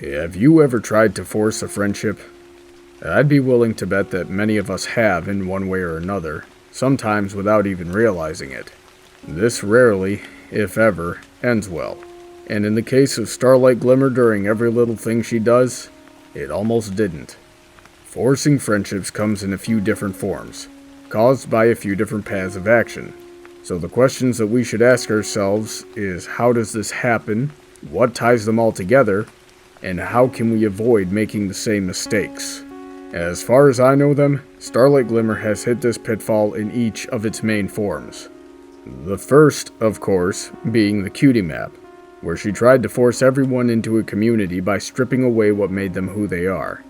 Have you ever tried to force a friendship? I'd be willing to bet that many of us have in one way or another, sometimes without even realizing it. This rarely, if ever, ends well. And in the case of Starlight Glimmer during every little thing she does, it almost didn't. Forcing friendships comes in a few different forms, caused by a few different paths of action. So the questions that we should ask ourselves is, how does this happen? What ties them all together? And how can we avoid making the same mistakes? As far as I know them, Starlight Glimmer has hit this pitfall in each of its main forms. The first, of course, being the cutie map, where she tried to force everyone into a community by stripping away what made them who they are.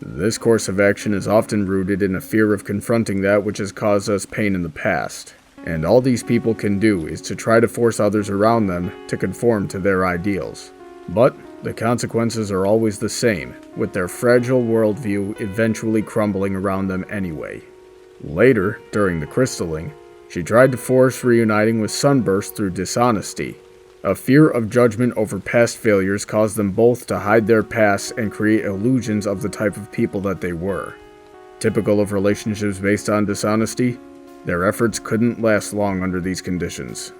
This course of action is often rooted in a fear of confronting that which has caused us pain in the past, and all these people can do is to try to force others around them to conform to their ideals. But the consequences are always the same, with their fragile worldview eventually crumbling around them anyway. Later, during the crystalling, she tried to force reuniting with Sunburst through dishonesty. A fear of judgment over past failures caused them both to hide their pasts and create illusions of the type of people that they were. Typical of relationships based on dishonesty, their efforts couldn't last long under these conditions.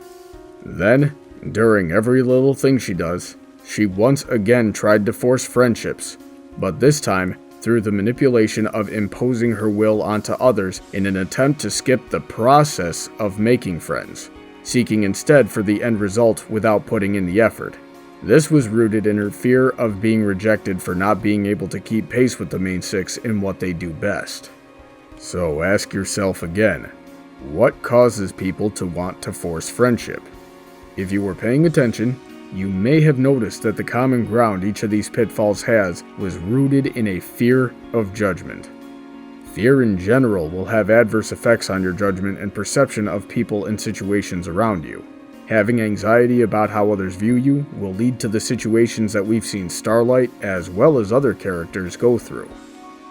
Then, during every little thing she does, she once again tried to force friendships, but this time through the manipulation of imposing her will onto others in an attempt to skip the process of making friends, seeking instead for the end result without putting in the effort. This was rooted in her fear of being rejected for not being able to keep pace with the main six in what they do best. So ask yourself again, what causes people to want to force friendship? If you were paying attention, you may have noticed that the common ground each of these pitfalls has was rooted in a fear of judgment. Fear in general will have adverse effects on your judgment and perception of people and situations around you. Having anxiety about how others view you will lead to the situations that we've seen Starlight, as well as other characters, go through.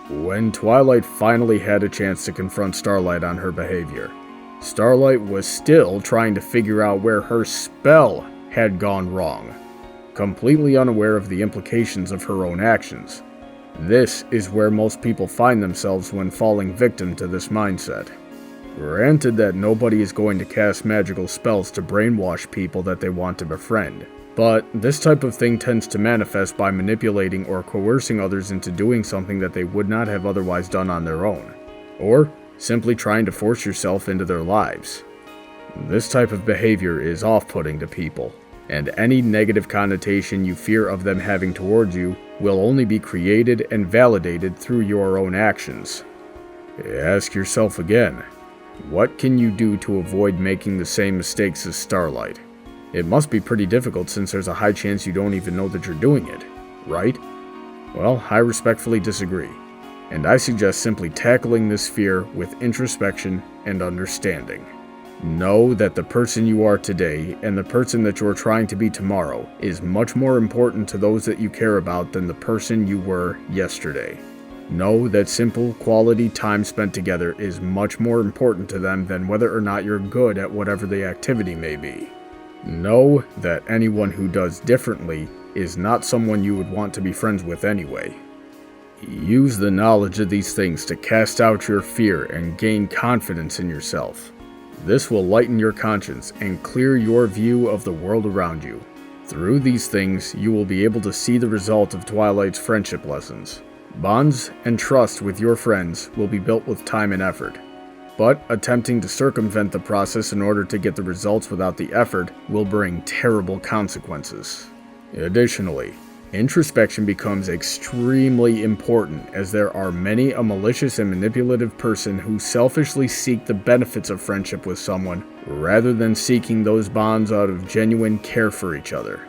When Twilight finally had a chance to confront Starlight on her behavior, Starlight was still trying to figure out where her spell had gone wrong, completely unaware of the implications of her own actions. This is where most people find themselves when falling victim to this mindset. Granted that nobody is going to cast magical spells to brainwash people that they want to befriend, but this type of thing tends to manifest by manipulating or coercing others into doing something that they would not have otherwise done on their own, or simply trying to force yourself into their lives. This type of behavior is off-putting to people, and any negative connotation you fear of them having towards you will only be created and validated through your own actions. Ask yourself again, what can you do to avoid making the same mistakes as Starlight? It must be pretty difficult since there's a high chance you don't even know that you're doing it, right? Well, I respectfully disagree, and I suggest simply tackling this fear with introspection and understanding. Know that the person you are today and the person that you're trying to be tomorrow is much more important to those that you care about than the person you were yesterday. Know that simple, quality time spent together is much more important to them than whether or not you're good at whatever the activity may be. Know that anyone who does differently is not someone you would want to be friends with anyway. Use the knowledge of these things to cast out your fear and gain confidence in yourself. This will lighten your conscience and clear your view of the world around you. Through these things, you will be able to see the result of Twilight's friendship lessons. Bonds and trust with your friends will be built with time and effort, but attempting to circumvent the process in order to get the results without the effort will bring terrible consequences. Additionally, introspection becomes extremely important as there are many a malicious and manipulative person who selfishly seek the benefits of friendship with someone rather than seeking those bonds out of genuine care for each other.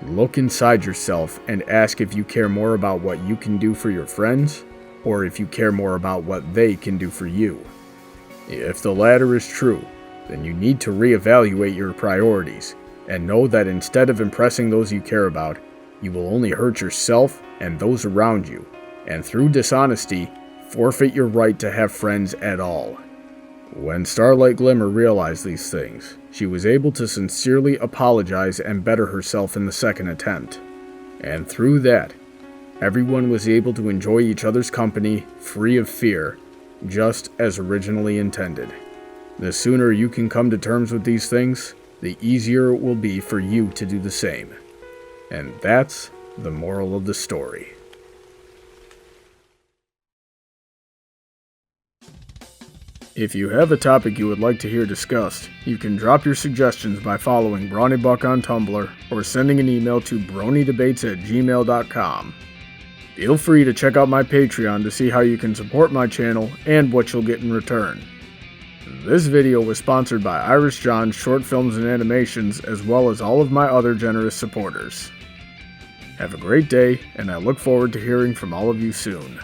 Look inside yourself and ask if you care more about what you can do for your friends or if you care more about what they can do for you. If the latter is true, then you need to reevaluate your priorities and know that instead of impressing those you care about, you will only hurt yourself and those around you, and through dishonesty, forfeit your right to have friends at all. When Starlight Glimmer realized these things, she was able to sincerely apologize and better herself in the second attempt. And through that, everyone was able to enjoy each other's company free of fear, just as originally intended. The sooner you can come to terms with these things, the easier it will be for you to do the same. And that's the moral of the story. If you have a topic you would like to hear discussed, you can drop your suggestions by following Brawny Buck on Tumblr or sending an email to bronydebates@gmail.com. Feel free to check out my Patreon to see how you can support my channel and what you'll get in return. This video was sponsored by Irish John's Short Films and Animations, as well as all of my other generous supporters. Have a great day, and I look forward to hearing from all of you soon.